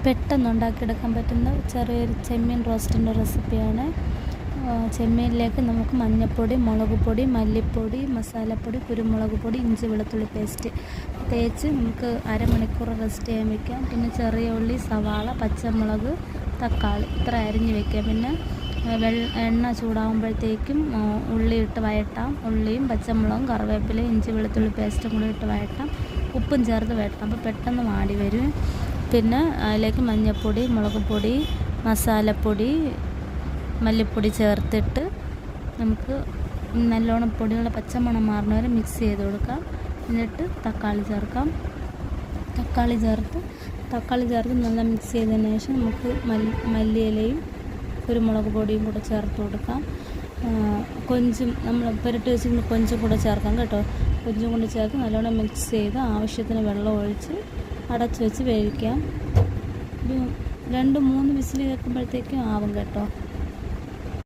പെട്ടെന്ന് ഉണ്ടാക്കിയെടുക്കാൻ പറ്റുന്ന ചെറിയൊരു ചെമ്മീൻ റോസ്റ്റിൻ്റെ റെസിപ്പിയാണ്. ചെമ്മീനിലേക്ക് നമുക്ക് മഞ്ഞൾപ്പൊടി, മുളക് പൊടി, മല്ലിപ്പൊടി, മസാലപ്പൊടി, കുരുമുളക് പൊടി, ഇഞ്ചി വെളുത്തുള്ളി പേസ്റ്റ് തേച്ച് നമുക്ക് അരമണിക്കൂർ റെസ്റ്റ് ചെയ്യാൻ വയ്ക്കാം. പിന്നെ ചെറിയ ഉള്ളി, സവാള, പച്ചമുളക്, തക്കാളി ഇത്ര അരിഞ്ഞ് വയ്ക്കാം. പിന്നെ എണ്ണ ചൂടാകുമ്പോഴത്തേക്കും ഉള്ളി ഇട്ട് വഴട്ടാം. ഉള്ളിയും പച്ചമുളകും കറിവേപ്പിലയും ഇഞ്ചി വെളുത്തുള്ളി പേസ്റ്റും കൂടി ഇട്ട് വഴട്ടാം. ഉപ്പും ചേർത്ത് വഴട്ടാം. അപ്പോൾ പെട്ടെന്ന് വാടി വരും. പിന്നെ അതിലേക്ക് മഞ്ഞൾപ്പൊടി, മുളക് പൊടി, മസാലപ്പൊടി, മല്ലിപ്പൊടി ചേർത്തിട്ട് നമുക്ക് നല്ലോണം പൊടികളുടെ പച്ചമണം മാറുന്ന വരെ മിക്സ് ചെയ്ത് കൊടുക്കാം. എന്നിട്ട് തക്കാളി ചേർക്കാം. തക്കാളി ചേർത്ത് നല്ല മിക്സ് ചെയ്തതിന് ശേഷം നമുക്ക് മല്ലിയിലയും കുരുമുളക് പൊടിയും കൂടെ ചേർത്ത് കൊടുക്കാം. കൊഞ്ചും നമ്മൾ പുരട്ടി വെച്ചിട്ട് കൊഞ്ചും കൂടെ ചേർക്കാം കേട്ടോ. കൊഞ്ചും കൂടെ ചേർത്ത് നല്ലോണം മിക്സ് ചെയ്ത് ആവശ്യത്തിന് വെള്ളം ഒഴിച്ച് അടച്ച് വെച്ച് വേവിക്കാം. ഒരു 2-3 വിസിൽ കേൾക്കുമ്പോഴത്തേക്കും ആവും കേട്ടോ.